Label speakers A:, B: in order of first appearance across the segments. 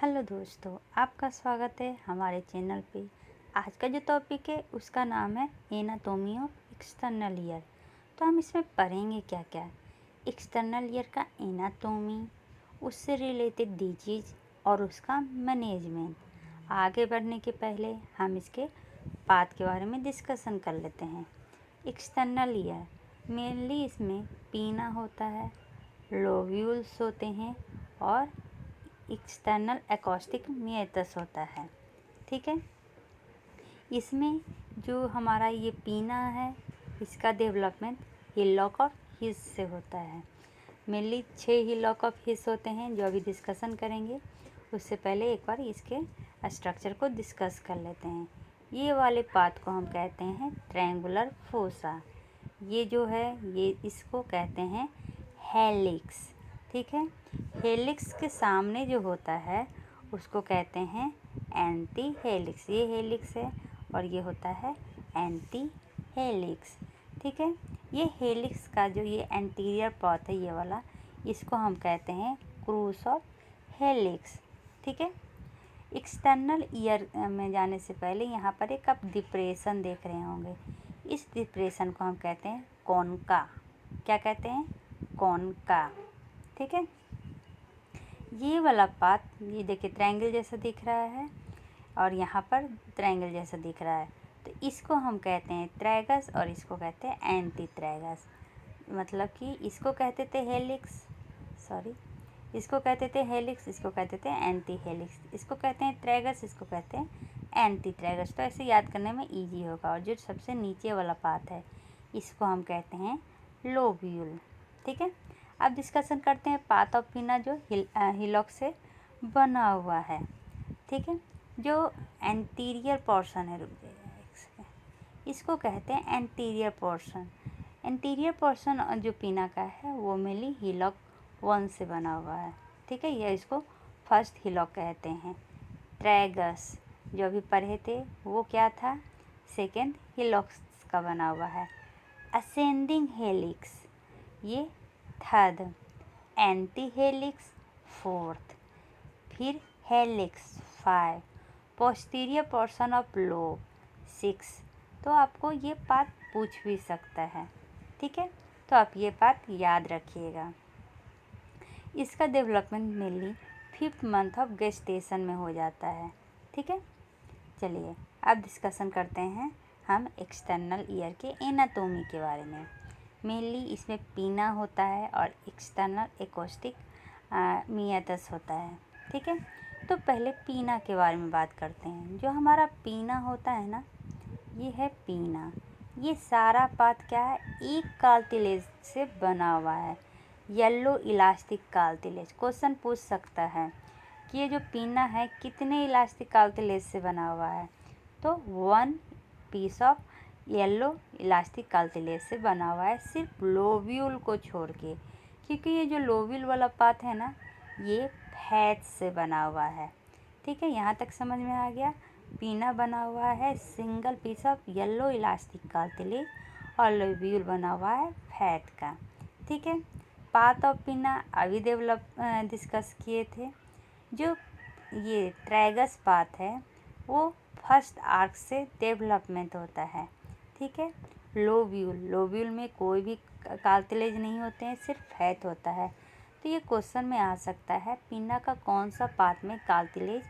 A: Hello दोस्तों, आपका स्वागत है हमारे चैनल पे। आज का जो टॉपिक है उसका नाम है एनाटॉमी ऑफ एक्सटर्नल ईयर। तो हम इसमें पढ़ेंगे क्या क्या। एक्सटर्नल ईयर का एनाटॉमी, उससे रिलेटेड डिजीज और उसका मैनेजमेंट। आगे बढ़ने के पहले हम इसके पार्ट के बारे में डिस्कशन कर लेते हैं। एक्सटर्नल ईयर मेनली इसमें पीना होता है, लोब्यूल्स होते हैं और एक्सटर्नल एकॉस्टिक मेटस होता है। ठीक है, इसमें जो हमारा ये पीना है इसका डेवलपमेंट हिलॉक ऑफ हिस से होता है। मेनली 6 हिलॉक ऑफ हिस होते हैं जो अभी डिस्कशन करेंगे। उससे पहले एक बार इसके स्ट्रक्चर को डिस्कस कर लेते हैं। ये वाले पार्ट को हम कहते हैं ट्रायंगुलर फोसा। ये जो है ये इसको कहते हैं हेलिक्स। ठीक है, हेलिक्स के सामने जो होता है उसको कहते हैं एंटी हेलिक्स। ये हेलिक्स है और ये होता है एंटी हेलिक्स। ठीक है, ये हेलिक्स का जो ये एंटीरियर पार्ट है ये वाला, इसको हम कहते हैं क्रूस ऑफ हेलिक्स। ठीक है, एक्सटर्नल ईयर में जाने से पहले यहाँ पर एक आप डिप्रेशन देख रहे होंगे। इस डिप्रेशन को हम कहते हैं कॉनका। क्या कहते हैं? कॉनका। ठीक है, ये वाला पार्ट ये देखिए ट्रायंगल जैसा दिख रहा है और यहाँ पर ट्रायंगल जैसा दिख रहा है, तो इसको हम कहते हैं ट्रैगस और इसको कहते हैं एंटी ट्रैगस। मतलब कि इसको कहते थे हेलिक्स, इसको कहते थे हेलिक्स, इसको कहते थे एंटी हेलिक्स। इसको कहते हैं ट्रैगस, इसको कहते हैं एंटी ट्रैगस। तो ऐसे याद करने में ईजी होगा। और जो सबसे नीचे वाला पार्ट है इसको हम कहते हैं लोब्यूल। ठीक है, अब डिस्कशन करते हैं पार्ट ऑफ पीना जो हिलॉक से बना हुआ है। ठीक है, जो एंटीरियर पोर्शन है, रुक जाइए, इसको कहते हैं एंटीरियर पोर्शन। एंटीरियर पोर्शन जो पीना का है वो मेनली हिलॉक 1 से बना हुआ है। ठीक है, यह इसको फर्स्ट हिलॉक कहते हैं। ट्रैगस जो अभी पढ़े थे वो क्या था? सेकेंड हिलॉक्स का बना हुआ है। असेंडिंग हेलिक्स ये थर्ड, एंटी हेलिक्स फोर्थ, फिर helix 5, posterior portion of lobe 6। तो आपको ये बात पूछ भी सकता है। ठीक है, तो आप ये बात याद रखिएगा। इसका development mainly 5th month of gestation में हो जाता है। ठीक है, चलिए अब डिस्कशन करते हैं हम एक्सटर्नल ईयर के एनाटॉमी के बारे में। मेनली इसमें पीना होता है और एक्सटर्नल एकॉस्टिक मेटस होता है। ठीक है, तो पहले पीना के बारे में बात करते हैं। जो हमारा पीना होता है ना, ये है पीना। ये सारा पार्ट क्या है? एक कार्टिलेज से बना हुआ है, येलो इलास्टिक कार्टिलेज। क्वेश्चन पूछ सकता है कि ये जो पीना है कितने इलास्टिक कार्टिलेज से बना हुआ है? तो 1 piece of yellow elastic cartilage से बना हुआ है, सिर्फ लोब्यूल को छोड़ के। क्योंकि ये जो लोब्यूल वाला पार्ट है ना, ये फैट से बना हुआ है। ठीक है, यहाँ तक समझ में आ गया। पीना बना हुआ है single piece of yellow elastic cartilage और लोब्यूल बना हुआ है फैट का। ठीक है, पार्ट ऑफ पीना अभी डिस्कस किए थे। जो ये ट्रैगस पार्ट है वो फर्स्ट आर्क से डेवलपमेंट होता है। ठीक है, लोब्यूल में कोई भी कार्टिलेज नहीं होते हैं, सिर्फ फैट होता है। तो ये क्वेश्चन में आ सकता है पीना का कौन सा पार्ट में कार्टिलेज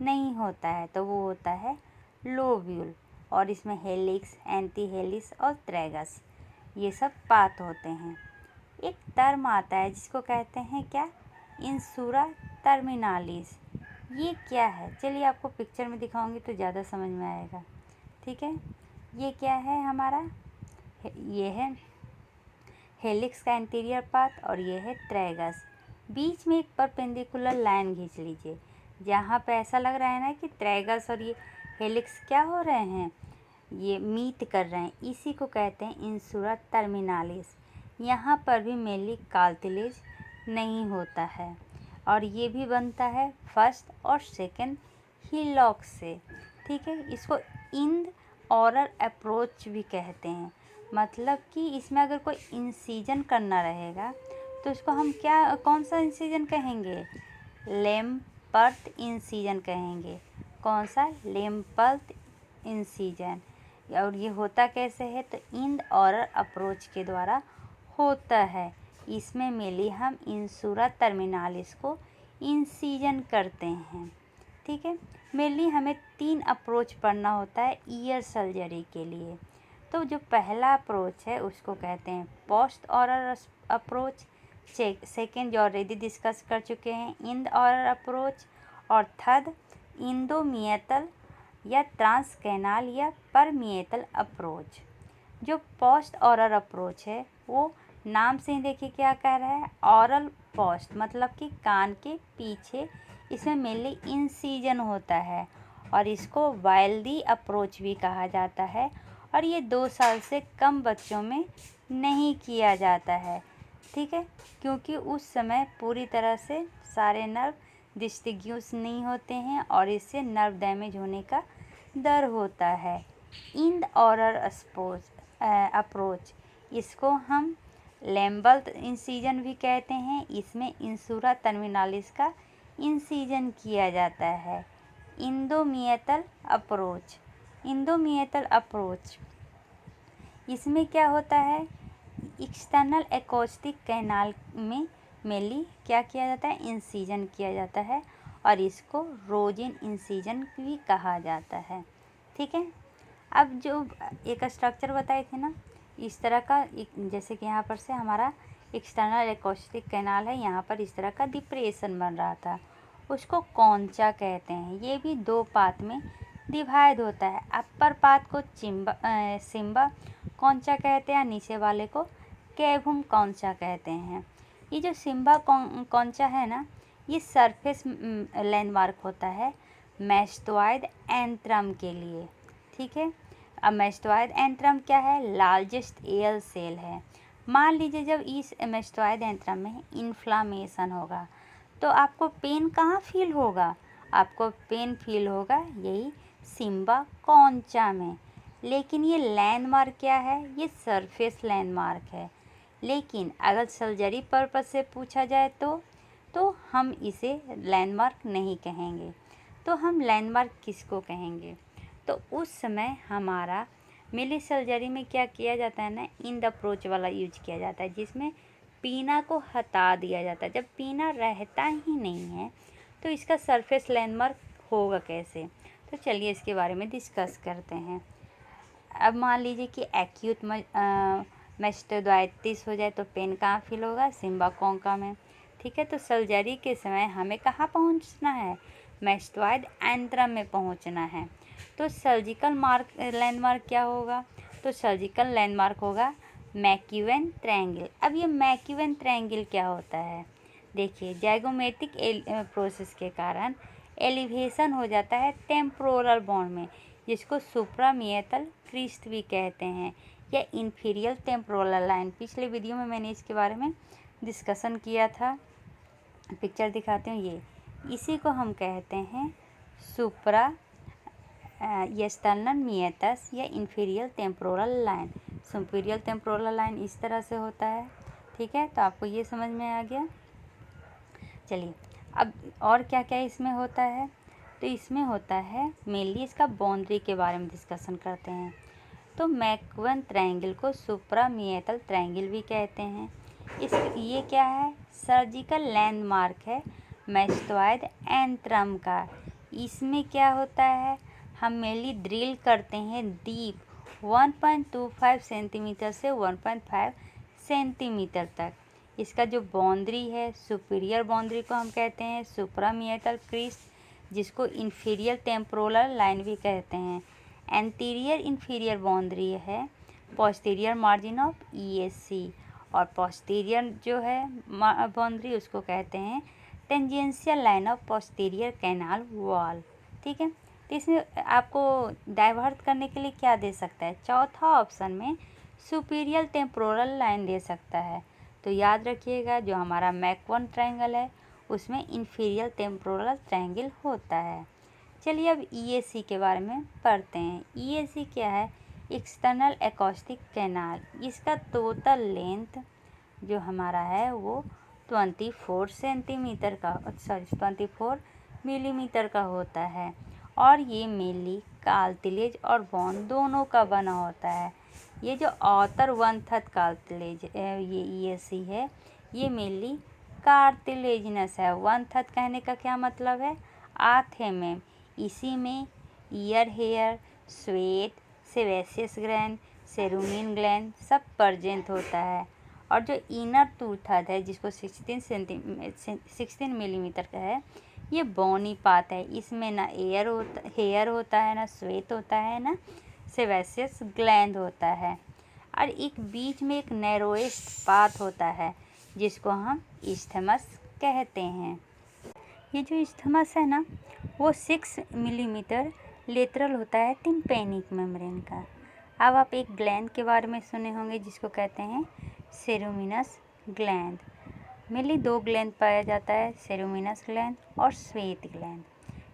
A: नहीं होता है? तो वो होता है लोब्यूल। और इसमें हेलिक्स, एंटी हेलिक्स और ट्रैगस ये सब पार्ट होते हैं। एक टर्म आता है जिसको कहते हैं क्या? इंसुरा टर्मिनालिस। ये क्या है? चलिए आपको पिक्चर में दिखाऊंगी तो ज़्यादा समझ में आएगा। ठीक है, ये क्या है हमारा? ये है हेलिक्स का एंटीरियर पार्ट और ये है ट्रैगस। बीच में एक परपेंडिकुलर लाइन खींच लीजिए। जहाँ पे ऐसा लग रहा है ना कि ट्रैगस और ये हेलिक्स क्या हो रहे हैं, ये मीट कर रहे हैं, इसी को कहते हैं इंसुरा टर्मिनालिस। यहाँ पर भी मेनली कार्टिलेज नहीं होता है और ये भी बनता है फर्स्ट और सेकंड हिलॉक से। ठीक है, इसको इंड ऑरल अप्रोच भी कहते हैं। मतलब कि इसमें अगर कोई इंसिजन करना रहेगा तो इसको हम क्या, कौन सा इंसिजन कहेंगे? लेम लेम्पर्थ इंसिजन कहेंगे। कौन सा? लेम्पर्थ इंसिजन। और ये होता कैसे है? तो इंद ऑरल अप्रोच के द्वारा होता है। इसमें मेनली हम इंसुरा टर्मिनालिस को इंसिजन करते हैं। ठीक है, मेनली हमें 3 अप्रोच पढ़ना होता है ईयर सर्जरी के लिए। तो जो पहला अप्रोच है उसको कहते हैं पोस्ट ऑरल अप्रोच। सेकेंड जो ऑलरेडी डिस्कस कर चुके हैं इंद ऑरल अप्रोच। और थर्ड इंडोमिएटल या ट्रांसकैनाल या परमिएटल अप्रोच। जो पोस्ट ऑरल अप्रोच है वो नाम से ही देखिए क्या कह रहा है, ऑरल पोस्ट, मतलब कि कान के पीछे इसमें मेनली इंसिजन होता है और इसको वाइल्डी अप्रोच भी कहा जाता है। और ये 2 साल से कम बच्चों में नहीं किया जाता है। ठीक है, क्योंकि उस समय पूरी तरह से सारे नर्व डिस्ट्रीब्यूट नहीं होते हैं और इससे नर्व डैमेज होने का डर होता है। इंद ऑरल अप्रोच, इसको हम लेम्बर्थ इंसिजन भी कहते हैं। इसमें इंसुरा टर्मिनालिस का इंसिजन किया जाता है। इंडोमिएटल अप्रोच, इसमें क्या होता है, एक्सटर्नल एकॉस्टिक कैनाल में मेनली क्या किया जाता है, इंसिजन किया जाता है और इसको रोजिन इंसिजन भी कहा जाता है। ठीक है, अब जो एक स्ट्रक्चर बताए थे ना इस तरह का, जैसे कि यहाँ पर से हमारा एक्सटर्नल एकॉस्टिक कैनाल है, यहाँ पर इस तरह का डिप्रेशन बन रहा था, उसको कॉन्चा कहते हैं। ये भी 2 पार्ट में डिवाइड होता है। अपर पार्ट को सिम्बा कॉन्चा कहते हैं, नीचे वाले को कैवुम कॉन्चा कहते हैं। ये जो सिम्बा कॉन्चा है ना, ये सरफेस लैंडमार्क होता है मैस्टोइड एंट्रम के लिए। ठीक है, अब मैस्टोइड एंट्रम क्या है, लार्जेस्ट एयर सेल है। मान लीजिए जब इस मैस्टोइड एंट्रम में इन्फ्लामेशन होगा तो आपको पेन कहाँ फील होगा, आपको पेन फील होगा यही सिम्बा कॉन्चा में। लेकिन ये लैंडमार्क क्या है, ये सरफेस लैंडमार्क है। लेकिन अगर सर्जरी पर्पस से पूछा जाए तो हम इसे लैंडमार्क नहीं कहेंगे। तो हम लैंडमार्क किसको कहेंगे? तो उस समय हमारा मेनली सर्जरी में क्या किया जाता है ना, इंद अप्रोच वाला यूज किया जाता है, जिसमें पीना को हटा दिया जाता है। जब पीना रहता ही नहीं है तो इसका सरफेस लैंडमार्क होगा कैसे? तो चलिए इसके बारे में डिस्कस करते हैं। अब मान लीजिए कि एक्यूट मैस्टोइडाइटिस हो जाए तो पेन कहाँ फील होगा, सिम्बा कॉन्का में। ठीक है, तो सर्जरी के समय हमें कहाँ पहुँचना है, मैस्टोइड एंट्रम में पहुँचना है। तो सर्जिकल लैंडमार्क क्या होगा, तो सर्जिकल लैंडमार्क होगा मैक्यूवेन ट्रायंगल। अब ये मैक्यूवेन ट्रायंगल क्या होता है, देखिए जैगोमेटिक प्रोसेस के कारण एलिवेशन हो जाता है टेम्पोरल बोन में, जिसको सुप्रामिएटल क्रिस्ट भी कहते हैं या इन्फीरियर टेम्पोरल लाइन। पिछले वीडियो में मैंने इसके बारे में डिस्कशन किया था, पिक्चर दिखाते हूँ। ये इसी को हम कहते हैं सुप्रा एक्सटर्नल मिएटस या inferior temporal line. Superior temporal line इस तरह से होता है। ठीक है, तो आपको ये समझ में आ गया। चलिए अब और क्या क्या इसमें होता है, तो इसमें होता है मेनली इसका बाउंड्री के बारे में डिस्कशन करते हैं। तो मैक्यूवेन ट्रायंगल को सुप्रामिएटल ट्रायंगल भी कहते हैं। ये क्या है, सर्जिकल लैंडमार्क है मैस्टोइड एंट्रम का। इसमें क्या होता है, हम मेनली ड्रिल करते हैं डीप 1.25 सेंटीमीटर से 1.5 सेंटीमीटर तक। इसका जो बाउंड्री है, सुपीरियर बाउंड्री को हम कहते हैं सुप्रामिएटल क्रिस्ट, जिसको इन्फीरियर टेम्पोरल लाइन भी कहते हैं। एंटीरियर इन्फीरियर बाउंड्री है पोस्टीरियर मार्जिन ऑफ ईएससी, और पोस्टीरियर जो है बाउंड्री उसको कहते हैं tangential line of posterior canal wall. ठीक है, तो इसमें आपको डाइवर्ट करने के लिए क्या दे सकता है, चौथा ऑप्शन में सुपीरियर टेम्पोरल लाइन दे सकता है। तो याद रखिएगा जो हमारा मैक्यूवेन ट्रायंगल है उसमें इन्फीरियर टेम्पोरल ट्रायंगल होता है। चलिए अब ईएसी के बारे में पढ़ते हैं। ईएसी क्या है, एक्सटर्नल एकॉस्टिक कैनाल। इसका टोटल लेंथ जो हमारा है वो 24 सेंटीमीटर का 24 मिलीमीटर का होता है और ये मेनली कार्टिलेज और बोन दोनों का बना होता है। ये जो आउटर 1/3 कार्टिलेज ये ईएससी है, ये मेनली कार्टिलेजिनस है। 1/3 कहने का क्या मतलब है? आठ है मैम। इसी में ear hair, sweat, sebaceous gland, ceruminous gland सब प्रेजेंट होता है। और जो इनर 2/3 है जिसको 16 मिलीमीटर का है, ये बोनी पार्ट है। इसमें ना हेयर होता है, ना स्वेट होता है, ना सेबेसियस ग्लैंड होता है। और एक बीच में एक नैरोएस्ट पार्ट होता है जिसको हम इस्थमस कहते हैं। ये जो इस्थमस है ना, वो 6 मिलीमीटर लेटरल होता है टिम्पैनिक मेम्ब्रेन का। अब आप एक ग्लैंड के बारे में सुने होंगे जिसको कहते हैं सेरुमिनस ग्लैंड। मेनली 2 ग्लैंड पाया जाता है, सेरुमिनस ग्लैंड और स्वेट ग्लैंड।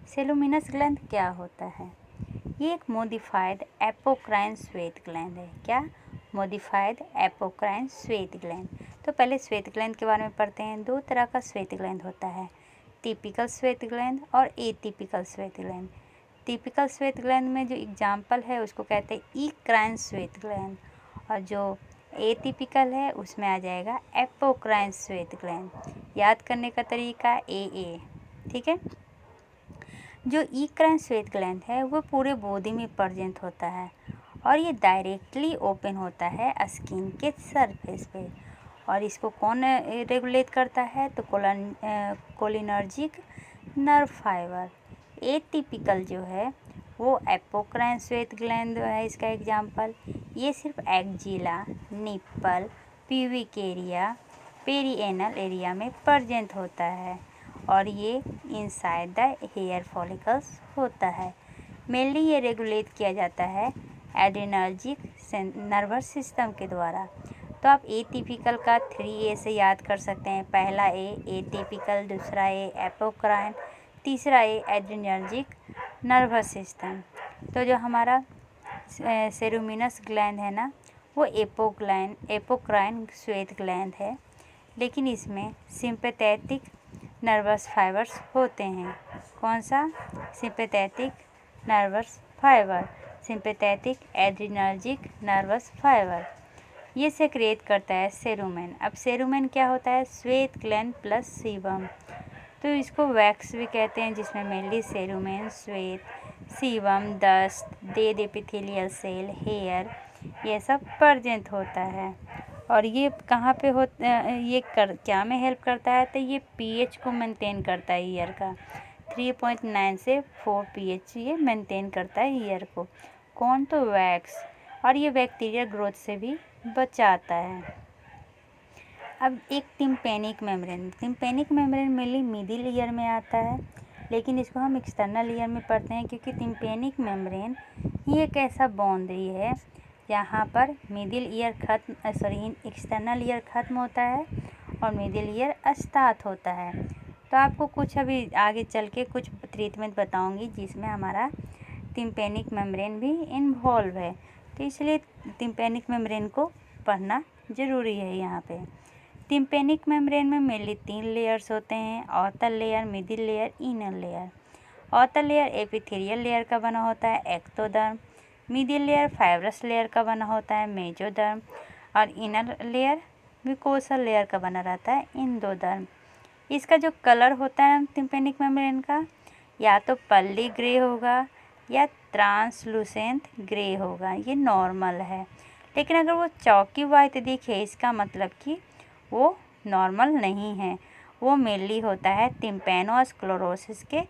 A: सेरुमिनस ग्लैंड क्या होता है? ये एक मॉडिफाइड एपोक्राइन स्वेट ग्लैंड है। क्या? Modified apocrine sweat gland. तो पहले स्वेट ग्लैंड के बारे में पढ़ते हैं। 2 तरह का स्वेट ग्लैंड होता है, टिपिकल स्वेट ग्लैंड और atypical sweat gland. Typical sweat gland में जो एग्जाम्पल है उसको कहते हैं इक्राइन स्वेट ग्लैंड, और जो एटिपिकल है उसमें आ जाएगा एपोक्राइन स्वेट ग्लैंड। याद करने का तरीका ए। ठीक है। जो इक्राइन स्वेट ग्लैंड है वो पूरे बॉडी में प्रेजेंट होता है और ये डायरेक्टली ओपन होता है स्किन के सरफेस पे। और इसको कौन रेगुलेट करता है? तो कोलिनर्जिक नर्व फाइबर। एटिपिकल जो है वो एपोक्राइन स्वेट ग्लैंड है इसका एग्जाम्पल। ये सिर्फ axilla, nipple, pubic area, perianal area में प्रेजेंट होता है और ये इनसाइड द हेयर फॉलिकल्स होता है। मेनली ये रेगुलेट किया जाता है एड्रेनर्जिक नर्वस सिस्टम के द्वारा। तो आप एटिपिकल का 3A से याद कर सकते हैं। पहला ए एटिपिकल, दूसरा ए एपोक्राइन, तीसरा ए एड्रेनर्जिक नर्वस सिस्टम। तो जो हमारा सेरुमिनस ग्लैंड है ना, वो एपोक्राइन स्वेट ग्लैंड है, लेकिन इसमें सिंपैथेटिक नर्वस फाइबर्स होते हैं। कौन सा? Sympathetic nervous fibre, sympathetic adrenergic nervous fibre. ये सेक्रेट करता है सेरुमेन। अब सेरुमेन क्या होता है? Sweat gland plus sebum. तो इसको वैक्स भी कहते हैं, जिसमें mainly cerumen, sweat, sebum, dust, dead epithelial cell, hair, ये सब प्रेजेंट होता है। और ये कहाँ पे क्या में हेल्प करता है? तो ये पीएच को मेंटेन करता है ईयर का। 3.9 से 4 pH ये मेंटेन करता है ईयर को। कौन? तो वैक्स। और ये बैक्टीरियल ग्रोथ से भी बचाता है। अब एक tympanic membrane mainly middle ear में आता है, लेकिन इसको हम एक्सटर्नल ईयर में पढ़ते हैं क्योंकि टिम्पैनिक मेम्ब्रेन ही एक ऐसा बाउंड्री है जहाँ पर एक्सटर्नल ईयर ख़त्म होता है और मिडिल ईयर स्टार्ट होता है। तो आपको कुछ अभी आगे चल के कुछ ट्रीटमेंट बताऊंगी जिसमें हमारा टिम्पैनिक मेम्ब्रेन भी इन्वॉल्व है। तो इसलिए टिम्पैनिक मेम्ब्रेन को पढ़ना ज़रूरी है यहाँ पे। टिम्पैनिक मेम्ब्रेन में मेनली 3 लेयर्स होते हैं, outer layer, middle layer, inner layer. Outer layer epithelial layer का बना होता है, ectoderm. Middle layer fibrous layer का बना होता है, मेजोडर्म। और इनर लेयर म्यूकोसल लेयर का बना रहता है, एंडोडर्म। इसका जो कलर होता है टिम्पैनिक मेम्ब्रेन का, या तो पर्ली ग्रे होगा या ट्रांसलूसेंट ग्रे होगा, ये नॉर्मल है। लेकिन अगर वो चौकी वाइट दिखे, इसका मतलब कि वो नॉर्मल नहीं है। वो मेनली होता है टिम्पैनोस्क्लेरोसिस के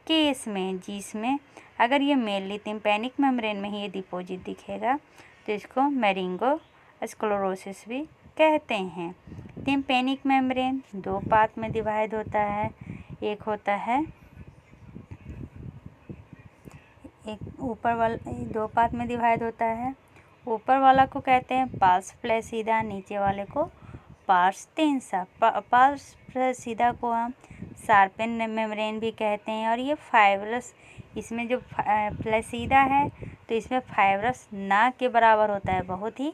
A: केस में, जिसमें अगर ये मेनली टिम्पैनिक मेम्ब्रेन में ही ये डिपॉजिट दिखेगा तो इसको मेरिंगो स्क्लेरोसिस भी कहते हैं। टिम्पैनिक मेम्ब्रेन 2 पार्ट में डिवाइड होता है। एक होता है ऊपर वाला, 2 पार्ट में डिवाइड होता है। ऊपर वाला को कहते हैं पार्स फ्लैसिडा, नीचे वाले को पार्स टेंसा। पार्स फ्लैसिडा को हम शार्पेन मेम्ब्रेन भी कहते हैं। और ये फाइब्रस, इसमें जो फ्लैसिडा है तो इसमें फाइब्रस ना के बराबर होता है, बहुत ही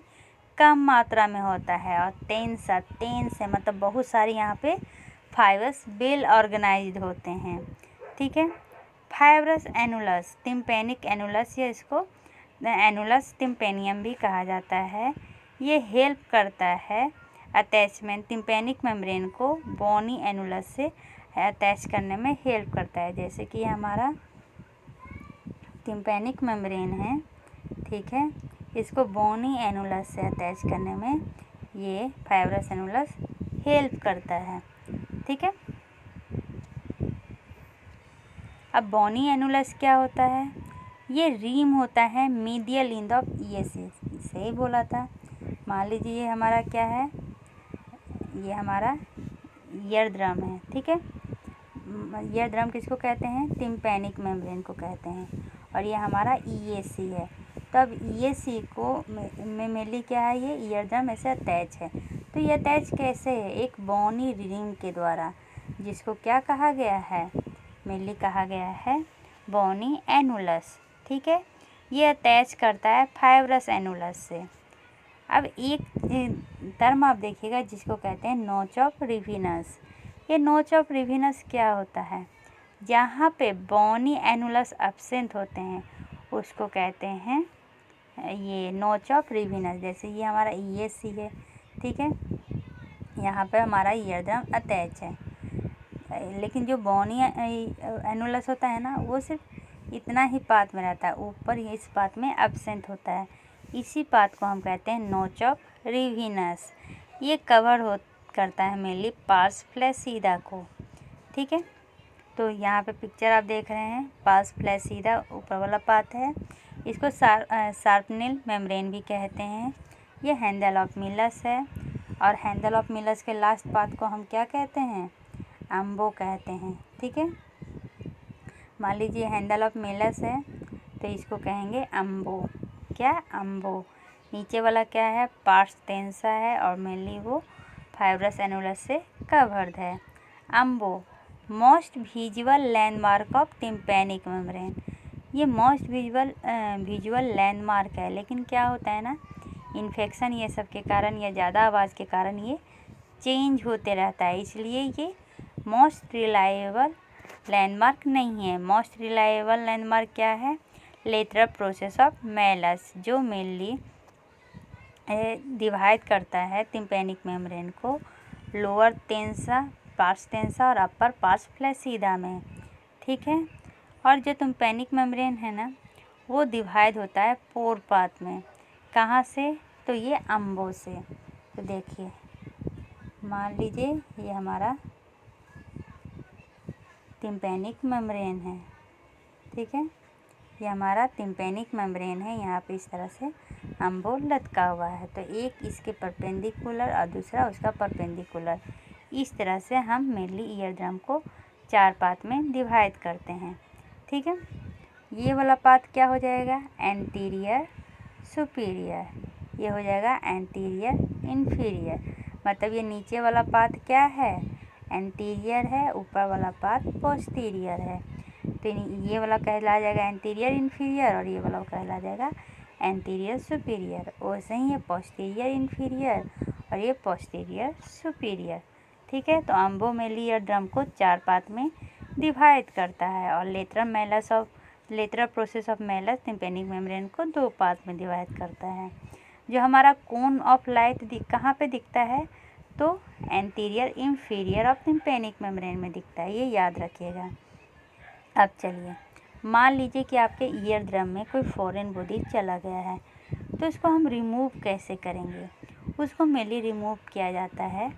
A: कम मात्रा में होता है। और टेन से मतलब बहुत सारी यहाँ पे फाइब्रस वेल ऑर्गेनाइज्ड होते हैं। ठीक है। फाइब्रस एनुलस टिम्पैनिक एनुलस, या इसको एनुलस टिम्पेनियम भी कहा जाता है। ये हेल्प करता है अटैचमेंट, टिम्पैनिक मेम्ब्रेन को बोनी एनुलस से अटैच करने में हेल्प करता है। जैसे कि हमारा टिम्पैनिक मेम्ब्रेन है, ठीक है, इसको बोनी एनुलस से अटैच करने में ये फाइब्रस एनुलस हेल्प करता है, ठीक है। अब बोनी एनुलस क्या होता है? ये रिम होता है मीडियल इन द ईएससी, सही बोला था। मान लीजिए ये हमारा क्या है, ये हमारा ईयर ड्रम है, ठीक है। ईयर ड्रम किसको कहते हैं? टिम्पैनिक मेम्ब्रेन को कहते हैं। और ये हमारा ईएससी है। तब ईएससी को में मेनली क्या है, ये ईयर ड्रम ऐसे अटैच है। तो ये अटैच कैसे है? एक बोनी रिम के द्वारा, जिसको क्या कहा गया है? मेनली कहा गया है बोनी एनुलस, ठीक है। ये अटैच करता है फाइब्रस एनुलस से। अब एक टर्म आप देखिएगा जिसको कहते हैं नोच ऑफ रिविनस। ये नोच ऑफ रिविनस क्या होता है? जहाँ पे बोनी एनुलस एब्सेंट होते हैं उसको कहते हैं ये नोच ऑफ रिविनस। जैसे ये हमारा ईएससी है, ठीक है, यहाँ पे हमारा ईयर ड्रम अटैच है, लेकिन जो बोनी एनुलस होता है ना, वो सिर्फ इतना ही पार्ट में रहता है, ऊपर इस पार्ट में एब्सेंट होता है। इसी पार्ट को हम कहते हैं नोच ऑफ रिविनस। ये कवर करता है मेनली पार्स फ्लैसीदा को, ठीक है। तो यहाँ पे पिक्चर आप देख रहे हैं, पार्स फ्लैसीदा ऊपर वाला पार्ट है। इसको शार्पनिल मेम्ब्रेन भी कहते हैं। ये हैंडल ऑफ मिलस है, और हैंडल ऑफ मिलस के लास्ट पार्ट को हम क्या कहते हैं? अम्बो कहते हैं, ठीक है। मान लीजिए हैंडल ऑफ मिलस है तो इसको कहेंगे अम्बो। क्या? अम्बो। नीचे वाला क्या है? पार्स टेंसा है, और मेनली वो फाइब्रस एनुलस से कवर्ड है। Umbo most visual landmark of tympanic membrane. ये मोस्ट विजुअल लैंडमार्क है, लेकिन क्या होता है ना, इन्फेक्शन ये सब के कारण या ज़्यादा आवाज़ के कारण ये चेंज होते रहता है, इसलिए ये मोस्ट रिलायबल लैंडमार्क नहीं है। मोस्ट रिलायबल लैंडमार्क क्या है? लेटरल प्रोसेस ऑफ मेलस, जो मेनली डिवाइड करता है टिम्पैनिक मेम्ब्रेन को लोअर टेंसा, पार्स टेंसा और अपर पार्स फ्लैसीदा में, ठीक है। और जो टिम्पैनिक मेम्ब्रेन है ना, वो डिवाइड होता है 4 पार्ट में। कहाँ से? तो ये अम्बो से। तो देखिए, मान लीजिए ये हमारा टिम्पैनिक मेम्ब्रेन है, ठीक है, ये हमारा टिम्पैनिक मेम्ब्रेन है। यहाँ पे इस तरह से अम्बो लटका हुआ है, तो एक इसके परपेंडिकुलर और दूसरा उसका परपेंडिकुलर। इस तरह से हम मेनली ईयर ड्रम को 4 पार्ट में डिवाइड करते हैं, ठीक है। ये वाला पार्ट क्या हो जाएगा? Anterior superior. ये हो जाएगा एंटीरियर इन्फीरियर। मतलब ये नीचे वाला पार्ट क्या है? एंटीरियर है, ऊपर वाला पार्ट पोस्टीरियर है। तो ये वाला कहला जाएगा एंटीरियर इन्फीरियर, और ये वाला कहला जाएगा एंटीरियर सुपीरियर। वैसे ही ये पोस्टीरियर इन्फीरियर और ये पोस्टीरियर सुपीरियर, ठीक है। तो अम्बो मेनली ईयर ड्रम को 4 पार्ट में डिवाइड करता है, और lateral process of Malus tympanic membrane को 2 पार्ट में डिवाइड करता है। जो हमारा कोन ऑफ लाइट कहाँ पे दिखता है? तो anterior inferior of tympanic membrane में दिखता है, ये याद रखिएगा। अब चलिए, मान लीजिए कि आपके ईयर ड्रम में कोई फॉरेन बॉडी चला गया है, तो इसको हम रिमूव कैसे करेंगे? उसको मेनली रिमूव किया जाता है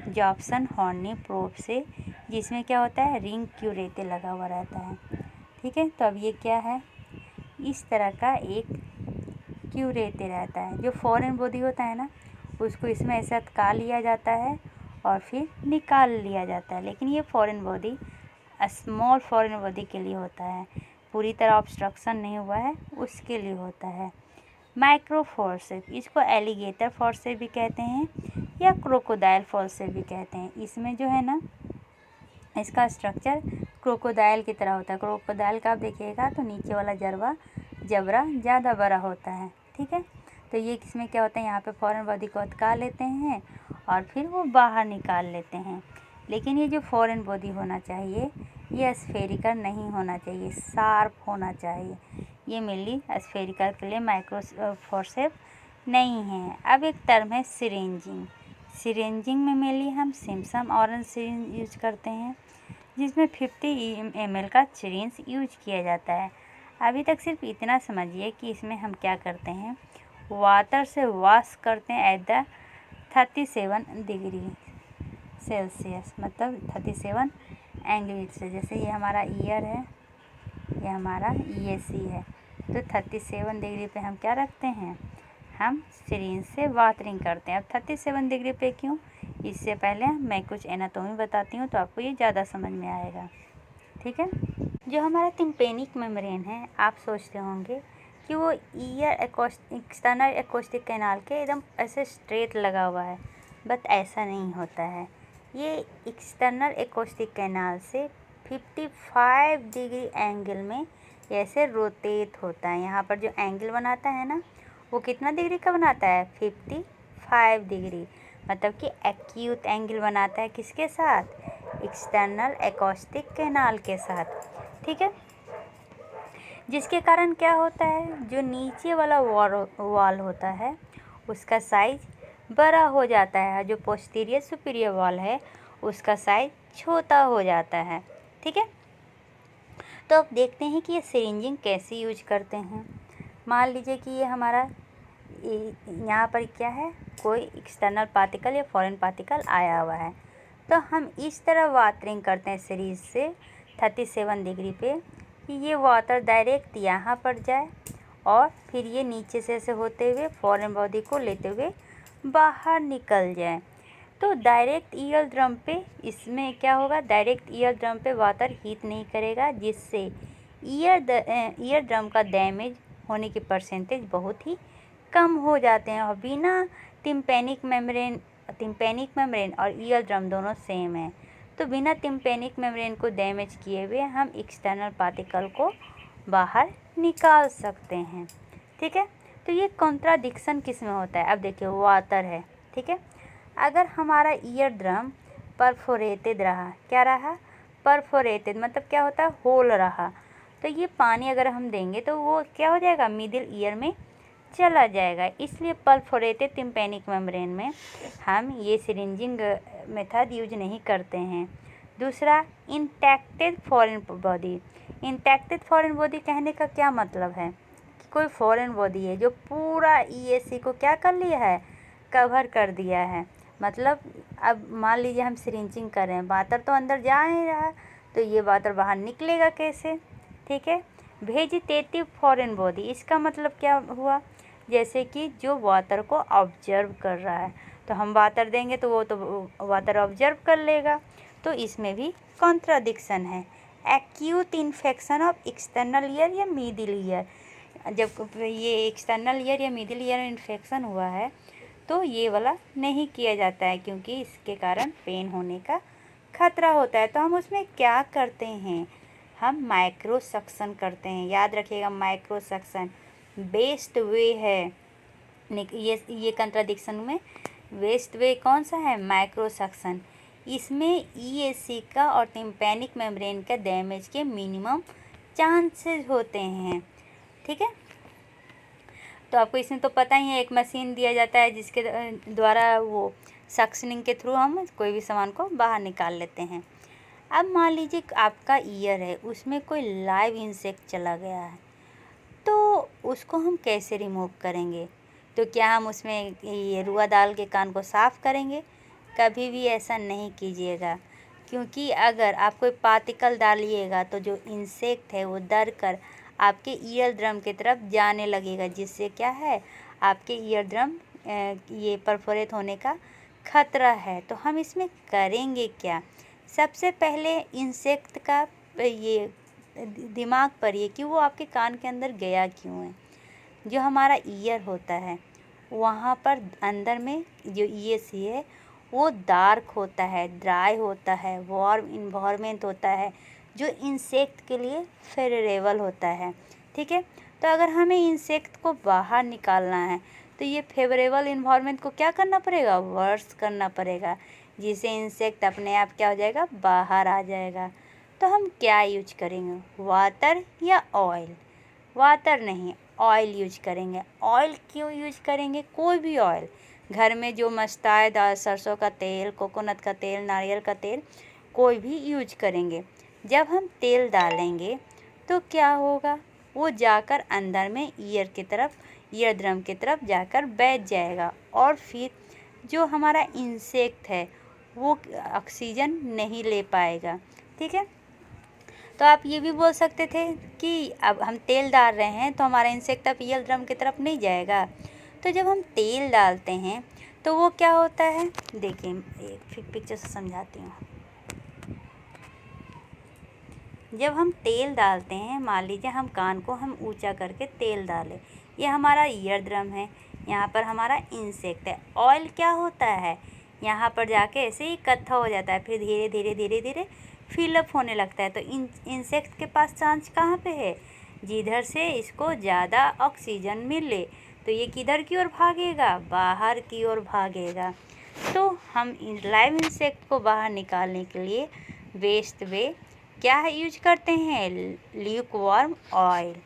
A: जॉब्सन हॉर्नी प्रोब से, जिसमें क्या होता है? रिंग क्यूरेटे लगा हुआ रहता है, ठीक है। तो अब ये क्या है? इस तरह का एक क्यूरेटे रहता है। जो फॉरेन बॉडी होता है ना, उसको इसमें ऐसे अटका लिया जाता है और फिर निकाल लिया जाता है। लेकिन ये foreign body small foreign body के लिए होता है, पूरी तरह ऑब्स्ट्रक्शन नहीं हुआ है उसके लिए होता है। माइक्रो फोर्सेप, इसको एलिगेटर फोर्सेप भी कहते हैं या क्रोकोडाइल फोर्सेप भी कहते हैं। इसमें जो है ना, इसका स्ट्रक्चर क्रोकोडाइल की तरह होता है। क्रोकोडाइल का आप देखिएगा तो नीचे वाला जबड़ा ज़्यादा बड़ा होता है, ठीक है। तो ये इसमें क्या होता है? यहाँ पे फॉरेन बॉडी को अटका लेते हैं और फिर वो बाहर निकाल लेते हैं। लेकिन ये जो फॉरेन बॉडी होना चाहिए ये स्फेरिकल नहीं होना चाहिए, शार्प होना चाहिए। ये मेनली स्फेरिकल के लिए माइक्रोफोर्सेप्स नहीं है। अब एक टर्म है सिरिंजिंग। सिरिंजिंग में मेनली हम सिम्पसन ऑरेंज सिरिंज यूज करते हैं, जिसमें 50 ml का सिरिंज यूज किया जाता है। अभी तक सिर्फ इतना समझिए कि इसमें हम क्या करते हैं, वाटर से वॉश करते हैं एट द 37 डिग्री सेल्सियस, मतलब 37 एंगल से। जैसे ये हमारा ईयर है, ये हमारा EAC है, तो 37 डिग्री पे हम क्या रखते हैं, हम सिरिंज से वाटरिंग करते हैं। अब 37 डिग्री पे क्यों, इससे पहले मैं कुछ एनाटॉमी बताती हूँ तो आपको ये ज़्यादा समझ में आएगा। ठीक है, जो हमारा टिम्पेनिक मेम्ब्रेन है, आप सोचते होंगे कि वो एक्सटर्नल एक्रोस्टिक कैनाल के एकदम ऐसे स्ट्रेट लगा हुआ है, बट ऐसा नहीं होता है। ये एक्सटर्नल एक्रोस्टिक कैनाल से 55 डिग्री एंगल में ऐसे रोटेट होता है। यहाँ पर जो एंगल बनाता है ना, वो कितना डिग्री का बनाता है, 55 डिग्री, मतलब कि एक्यूट एंगल बनाता है किसके साथ, एक्सटर्नल एक्रोस्टिक कैनाल के साथ। ठीक है, जिसके कारण क्या होता है, जो नीचे वाला वॉल होता है उसका साइज बड़ा हो जाता है, जो पोस्टीरियर सुपीरियर वॉल है उसका साइज छोटा हो जाता है। ठीक है, तो अब देखते हैं कि ये सिरिंजिंग कैसे यूज करते हैं। मान लीजिए कि ये हमारा यहाँ पर क्या है, कोई एक्सटर्नल पार्टिकल या फॉरेन पार्टिकल आया हुआ है, तो हम इस तरह वाटरिंग करते हैं सीरीज से 37 डिग्री पे कि ये वाटर डायरेक्ट यहाँ पर जाए और फिर ये नीचे से ऐसे होते हुए फॉरेन बॉडी को लेते हुए बाहर निकल जाए। तो डायरेक्ट ईयर ड्रम पे इसमें क्या होगा, डायरेक्ट ईयर ड्रम पे वाटर हीट नहीं करेगा, जिससे ईयर ड्रम का डैमेज होने की परसेंटेज बहुत ही कम हो जाते हैं। और बिना टिम्पेनिक मेम्ब्रेन और ईयर ड्रम दोनों सेम है, तो बिना टिम्पेनिक मेम्ब्रेन को डैमेज किए हुए हम एक्सटर्नल पार्टिकल को बाहर निकाल सकते हैं। ठीक है, तो ये कॉन्ट्राडिक्शन किस में होता है, अब देखिए वाटर है। ठीक है, अगर हमारा ईयर ड्रम परफोरेटेड रहा, क्या रहा, परफोरेटेड मतलब क्या होता है, होल रहा, तो ये पानी अगर हम देंगे तो वो क्या हो जाएगा, मिडिल ईयर में चला जाएगा। इसलिए परफोरेटेड टिम्पेनिक मेम्ब्रेन में हम ये सिरिंजिंग मेथड यूज नहीं करते हैं। दूसरा, इंटैक्टेड फॉरेन बॉडी। इंटैक्टेड फॉरेन बॉडी कहने का क्या मतलब है कि कोई फॉरेन बॉडी है जो पूरा EAC को क्या कर लिया है, कवर कर दिया है। मतलब अब मान लीजिए हम सिरिंजिंग कर रहे हैं, वाटर तो अंदर जा नहीं रहा, तो ये वाटर बाहर निकलेगा कैसे। ठीक है, वेजिटेटिव फॉरेन बॉडी, इसका मतलब क्या हुआ, जैसे कि जो वाटर को ऑब्जर्व कर रहा है, तो हम वाटर देंगे तो वो तो वाटर ऑब्जर्व कर लेगा, तो इसमें भी कॉन्ट्राडिक्शन है। Acute infection of external ear या मिडिल ईयर, जब ये एक्सटर्नल ईयर या मिडिल ईयर में इन्फेक्शन हुआ है तो ये वाला नहीं किया जाता है, क्योंकि इसके कारण पेन होने का खतरा होता है। तो हम उसमें क्या करते हैं, हम माइक्रो सक्शन करते हैं। याद रखिएगा, माइक्रो सक्शन बेस्ट वे है। ये कंट्राडिक्शन में बेस्ट वे कौन सा है, माइक्रो सक्शन। इसमें EAC का और टिम्पेनिक मेम्ब्रेन का डैमेज के मिनिमम चांसेस होते हैं। ठीक है, तो आपको इसमें तो पता ही है, एक मशीन दिया जाता है जिसके द्वारा वो सक्शनिंग के थ्रू हम कोई भी सामान को बाहर निकाल लेते हैं। अब मान लीजिए आपका ईयर है, उसमें कोई लाइव इंसेक्ट चला गया है, तो उसको हम कैसे रिमूव करेंगे, तो क्या हम उसमें ये रुआ डाल के कान को साफ़ करेंगे, कभी भी ऐसा नहीं कीजिएगा, क्योंकि अगर आप कोई पार्टिकल डालिएगा तो जो इंसेक्ट है वो डर कर आपके ईयर ड्रम की तरफ जाने लगेगा, जिससे क्या है, आपके ईयर ड्रम ये परफोरेट होने का खतरा है। तो हम इसमें करेंगे क्या, सबसे पहले इंसेक्ट का ये दिमाग पर ये कि वो आपके कान के अंदर गया क्यों है। जो हमारा ईयर होता है वहाँ पर अंदर में जो EAC है वो डार्क होता है, ड्राई होता है, वार्म इन्वायरमेंट होता है, जो इंसेक्ट के लिए फेवरेबल होता है। ठीक है, तो अगर हमें इंसेक्ट को बाहर निकालना है तो ये फेवरेबल इन्वायरमेंट को क्या करना पड़ेगा, वर्स करना पड़ेगा, जिससे इंसेक्ट अपने आप क्या हो जाएगा, बाहर आ जाएगा। तो हम क्या यूज करेंगे, वाटर या ऑयल? वाटर नहीं, ऑयल यूज करेंगे। ऑयल क्यों यूज करेंगे? कोई भी ऑयल घर में जो मस्टर्ड, सरसों का तेल, कोकोनट का तेल, नारियल का तेल, कोई भी यूज करेंगे। जब हम तेल डालेंगे तो क्या होगा, वो जाकर अंदर में ईयर ड्रम की तरफ जाकर बैठ जाएगा और फिर जो हमारा इंसेक्ट है वो ऑक्सीजन नहीं ले पाएगा। ठीक है, तो आप ये भी बोल सकते थे कि अब हम तेल डाल रहे हैं तो हमारा इंसेक्ट अब ईयर ड्रम की तरफ नहीं जाएगा। तो जब हम तेल डालते हैं तो वो क्या होता है, देखिए एक पिक्चर से समझाती हूँ। जब हम तेल डालते हैं, मान लीजिए हम कान को हम ऊंचा करके तेल डालें, ये हमारा ईयर ड्रम है, यहाँ पर हमारा इंसेक्ट है। ऑयल क्या होता है, यहाँ पर जाके ऐसे ही इकट्ठा हो जाता है, फिर धीरे धीरे धीरे धीरे फिलअप होने लगता है। तो इंसेक्ट के पास चांस कहाँ पे है, जिधर से इसको ज़्यादा ऑक्सीजन मिले, तो ये किधर की ओर भागेगा, बाहर की ओर भागेगा। तो हम लाइव इंसेक्ट को बाहर निकालने के लिए बेस्ट वे क्या यूज करते हैं, ल्यूक वार्म ऑयल।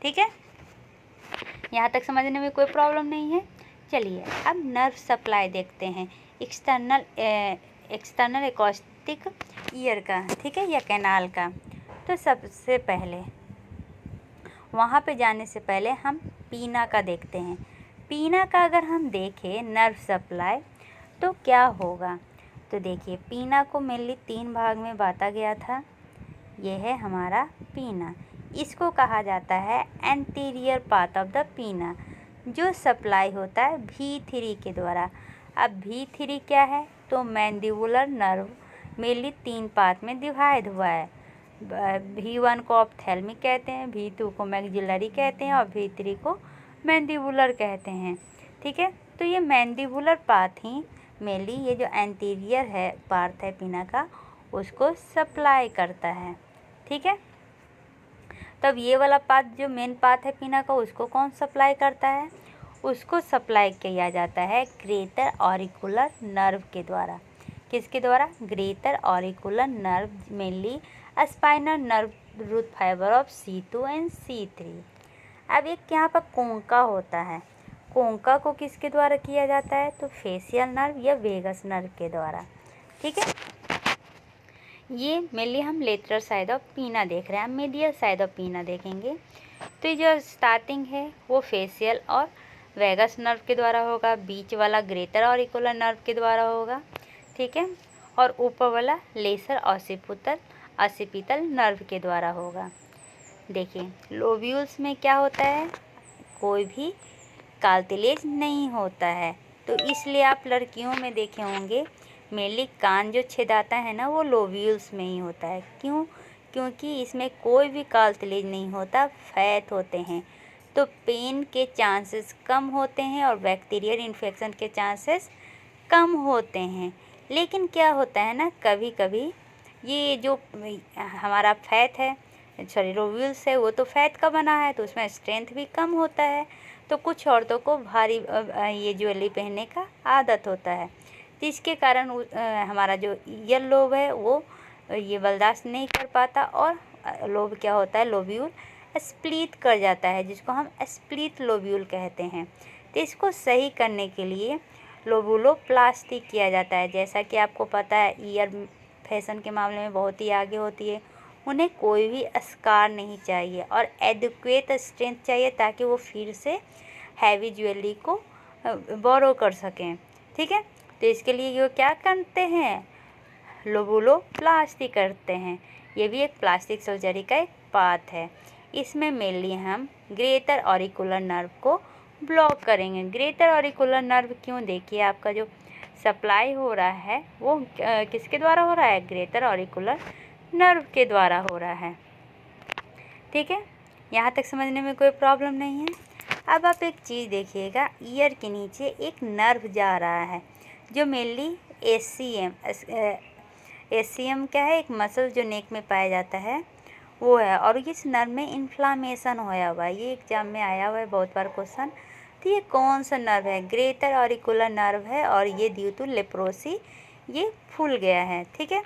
A: ठीक है, यहाँ तक समझने में कोई प्रॉब्लम नहीं है। चलिए अब नर्व सप्लाई देखते हैं, एक्सटर्नल एकॉस्टिक ईयर का, ठीक है, या कैनाल का। तो सबसे पहले वहाँ पे जाने से पहले हम पीना का देखते हैं। पीना का अगर हम देखें नर्व सप्लाई तो क्या होगा, तो देखिए पीना को मेनली 3 भाग में बांटा गया था। ये है हमारा पीना, इसको कहा जाता है एंटीरियर पार्ट ऑफ द पीना, जो सप्लाई होता है V3 के द्वारा। अब V3 क्या है, तो मैंडिबुलर नर्व मेनली 3 पार्ट में डिवाइड हुआ है। V1 को ऑप्थेल्मिक कहते हैं, V2 को मैक्सिलरी कहते हैं और V3 को मैंडिबुलर कहते हैं। ठीक है, तो ये मैंडिबुलर पार्ट ही मेनली ये जो एंटीरियर है पार्ट है पीना का, उसको सप्लाई करता है। ठीक है, तब ये वाला पार्ट जो मेन पार्ट है पीना का, उसको कौन सप्लाई करता है, उसको सप्लाई किया जाता है ग्रेटर ऑरिकुलर नर्व के द्वारा। किसके द्वारा, greater auricular nerve, mainly spinal nerve root fibre of C2 and C3। अब एक यहाँ पर कोंका होता है, कोंका को किसके द्वारा किया जाता है, तो फेशियल नर्व या वेगस नर्व के द्वारा। ठीक है, ये मेनली हम लेटरल साइड ऑफ पीना देख रहे हैं। हम मीडियल साइड ऑफ पीना देखेंगे तो ये जो स्टार्टिंग है वो फेशियल और वेगस नर्व के द्वारा होगा, बीच वाला ग्रेटर ऑरिकुलर नर्व के द्वारा होगा। ठीक है, और ऊपर वाला लेसर ऑसिपिटल नर्व के द्वारा होगा। देखिए लोब्यूल्स में क्या होता है, कोई भी कार्टिलेज नहीं होता है, तो इसलिए आप लड़कियों में देखे होंगे मेनली कान जो छेदाता है ना, वो लोब्यूल्स में ही होता है। क्यों, क्योंकि इसमें कोई भी कार्टिलेज नहीं होता, फैट होते हैं, तो पेन के चांसेस कम होते हैं और बैक्टीरियल इन्फेक्शन के चांसेस कम होते हैं। लेकिन क्या होता है ना, कभी कभी ये जो हमारा फैट है, सॉरी लोब्यूल्स है, वो तो फैट का बना है, तो उसमें स्ट्रेंथ भी कम होता है। तो कुछ औरतों को भारी ये ज्वेलरी पहनने का आदत होता है, जिसके कारण हमारा जो ईयर लोब है वो ये बर्दाश्त नहीं कर पाता और लोब क्या होता है, लोब्यूल स्प्लिट कर जाता है, जिसको हम स्प्लिट लोब्यूल कहते हैं। तो इसको सही करने के लिए लोबुलोप्लास्टी किया जाता है। जैसा कि आपको पता है ईयर फैशन के मामले में बहुत ही आगे होती है, उन्हें कोई भी स्कार नहीं चाहिए और एडिक्वेट स्ट्रेंथ चाहिए ताकि वो फिर से हैवी ज्वेलरी को बोरो कर सकें। ठीक है, तो इसके लिए वो क्या करते हैं, लोबुलोप्लास्टी करते हैं। ये भी एक प्लास्टिक सर्जरी का एक पार्ट है। इसमें मेनली हम ग्रेटर ऑरिकुलर नर्व को ब्लॉक करेंगे। ग्रेटर ऑरिकुलर नर्व क्यों, देखिए आपका जो सप्लाई हो रहा है वो किसके द्वारा हो रहा है, ग्रेटर ऑरिकुलर नर्व के द्वारा हो रहा है। ठीक है, यहाँ तक समझने में कोई प्रॉब्लम नहीं है। अब आप एक चीज़ देखिएगा, ईयर के नीचे एक नर्व जा रहा है जो मेनली एसीएम क्या है, एक मसल जो नेक में पाया जाता है वो है, और इस नर्व में इन्फ्लामेशन होया हुआ है। ये एग्जाम में आया हुआ है बहुत बार क्वेश्चन। तो ये कौन सा नर्व है, ग्रेटर ऑरिकुलर नर्व है और ये ड्यू टू लेप्रोसी ये फूल गया है। ठीक है,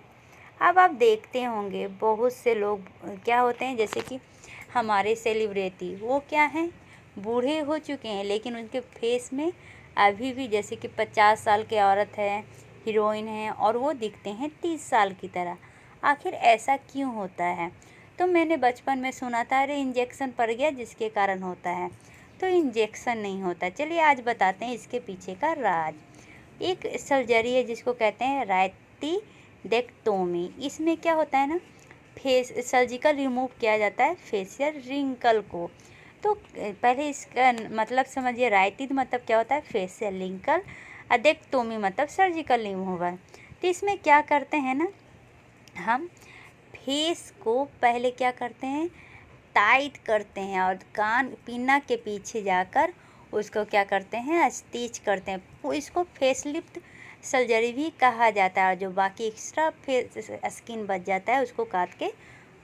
A: अब आप देखते होंगे बहुत से लोग क्या होते हैं, जैसे कि हमारे सेलिब्रिटी, वो क्या हैं, बूढ़े हो चुके हैं लेकिन उनके फेस में अभी भी जैसे कि 50 साल की औरत है, हीरोइन है, और वो दिखते हैं 30 साल की तरह। आखिर ऐसा क्यों होता है? तो मैंने बचपन में सुना था, अरे इंजेक्शन पड़ गया जिसके कारण होता है। तो इंजेक्शन नहीं होता। चलिए आज बताते हैं इसके पीछे का राज। एक सर्जरी है जिसको कहते हैं राइटिडेक्टोमी। इसमें क्या होता है ना, फेस सर्जिकल रिमूव किया जाता है फेशियल रिंकल को। तो पहले इसका मतलब समझिए, राइटिड मतलब क्या होता है, फेशियल रिंकल, अडेक्टोमी मतलब सर्जिकल रिमूवल। तो इसमें क्या करते हैं ना, हम फेस को पहले क्या करते हैं, टाइट करते हैं और कान पीना के पीछे जाकर उसको क्या करते हैं, स्टिच करते हैं। वो इसको फेसलिफ्ट सर्जरी भी कहा जाता है। और जो बाकी एक्स्ट्रा फेस स्किन बच जाता है उसको काट के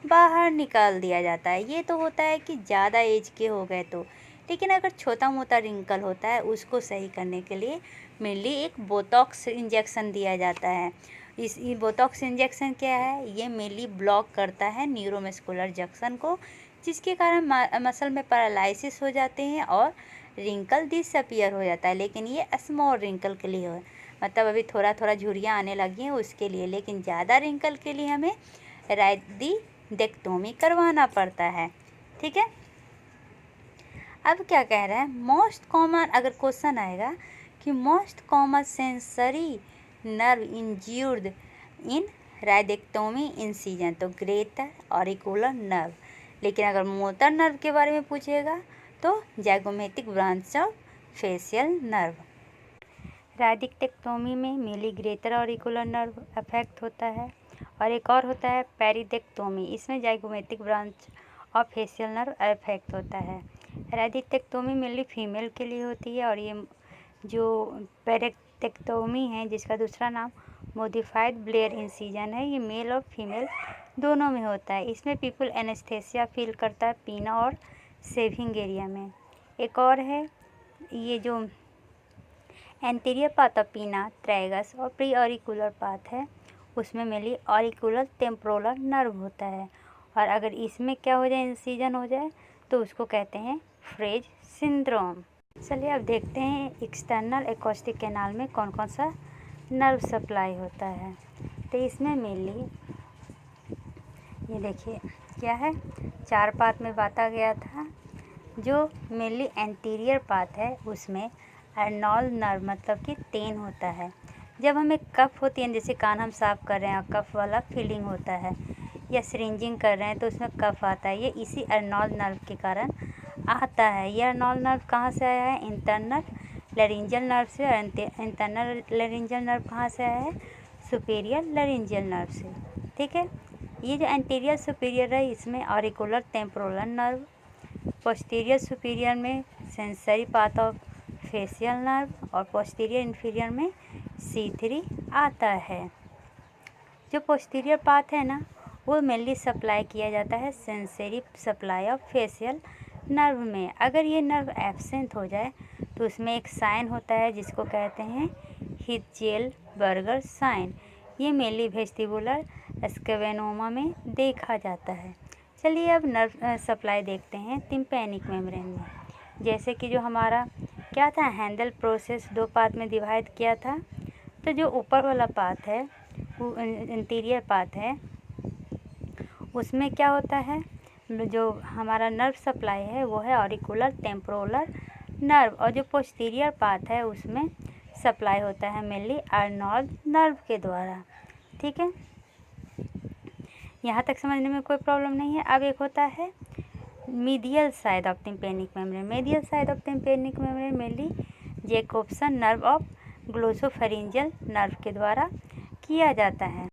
A: बाहर निकाल दिया जाता है। ये तो होता है कि ज़्यादा एज के हो गए तो। लेकिन अगर छोटा मोटा रिंकल होता है उसको सही करने के लिए मेनली एक बोटॉक्स इंजेक्शन दिया जाता है। इस बोटॉक्स इंजेक्शन क्या है, ये मेनली ब्लॉक करता है न्यूरोमस्कुलर जंक्शन को, जिसके कारण मसल में पैरालिसिस हो जाते हैं और रिंकल डिसअपीयर हो जाता है। लेकिन ये स्मॉल रिंकल के लिए हो, मतलब अभी थोड़ा थोड़ा झुर्रियाँ आने लगी हैं उसके लिए। लेकिन ज़्यादा रिंकल के लिए हमें राइटिडेक्टोमी करवाना पड़ता है। ठीक है, अब क्या कह रहा है, मोस्ट कॉमन, अगर क्वेश्चन आएगा कि most common sensory nerve injured in rhytidectomy incision, तो ग्रेटर ऑरिकुलर नर्व। लेकिन अगर मोटर नर्व के बारे में पूछेगा तो zygomatic branch of facial nerve. Rhytidectomy में mainly greater auricular nerve affect होता है, और एक और होता है पेरिडेक्टोमी, इसमें zygomatic branch of facial nerve affect होता है। राइटिडेक्टोमी मेनली फीमेल के लिए होती है, और ये जो पेरिडेक्टोमी है जिसका दूसरा नाम मॉडिफाइड ब्लेयर इंसिजन है, ये मेल और फीमेल दोनों में होता है। इसमें पीपल एनेस्थेसिया फील करता है पीना और सेविंग एरिया में। एक और है ये जो एंटीरियर पाथ ऑफ पीना ट्राइगस और प्री ऑरिकुलर पाथ है, उसमें मेनली ऑरिकुलर टेम्पोरल नर्व होता है। और अगर इसमें क्या हो जाए, इंसिजन हो जाए, तो उसको कहते हैं फ्रेज सिंड्रोम। चलिए अब देखते हैं एक्सटर्नल एकॉस्टिक कैनाल में कौन कौन सा नर्व सप्लाई होता है। तो इसमें मेनली ये देखिए क्या है, 4 पाथ में बांटा गया था। जो मेनली एंटीरियर पाथ है उसमें अर्नोल नर्व मतलब कि टेन होता है। जब हमें कफ होती है, जैसे कान हम साफ़ कर रहे हैं और कफ वाला फीलिंग होता है, या सिरिंजिंग कर रहे हैं तो उसमें कफ आता है, ये इसी अर्नोल नर्व के कारण आता है। ये अर्नोल नर्व कहाँ से आया है, इंटरनल लैरिंजियल नर्व से। और इंटरनल लैरिंजियल नर्व कहाँ से आया है, सुपीरियर लैरिंजियल नर्व से। ठीक है, ये जो एंटीरियर सुपीरियर है इसमें auricular temporal nerve, posterior superior में sensory path of facial nerve, और पोस्टीरियर इन्फीरियर में C3 आता है। जो पोस्टीरियर पाथ है ना, वो मेनली सप्लाई किया जाता है sensory supply of facial nerve में। अगर ये नर्व एब्सेंट हो जाए तो उसमें एक साइन होता है जिसको कहते हैं हिर्शज़ेलबर्गर साइन। ये मेनली वेस्टिबुलर स्क्वेनोमा में देखा जाता है। चलिए अब नर्व सप्लाई देखते हैं टिम्पैनिक मेम्ब्रेन में। जैसे कि जो हमारा क्या था, हैंडल प्रोसेस 2 पार्ट में डिवाइड किया था। तो जो ऊपर वाला पार्ट है, वो इंटीरियर पार्ट है, उसमें क्या होता है, जो हमारा नर्व सप्लाई है वो है ऑरिकुलर टेम्पोरल नर्व, और जो पोस्टीरियर पार्ट है उसमें सप्लाई होता है मेनली अर्नोल नर्व के द्वारा। ठीक है, यहाँ तक समझने में कोई प्रॉब्लम नहीं है। अब एक होता है medial side of tympanic membrane. Medial side of tympanic membrane mainly Jacobson nerve of glossopharyngeal nerve के द्वारा किया जाता है।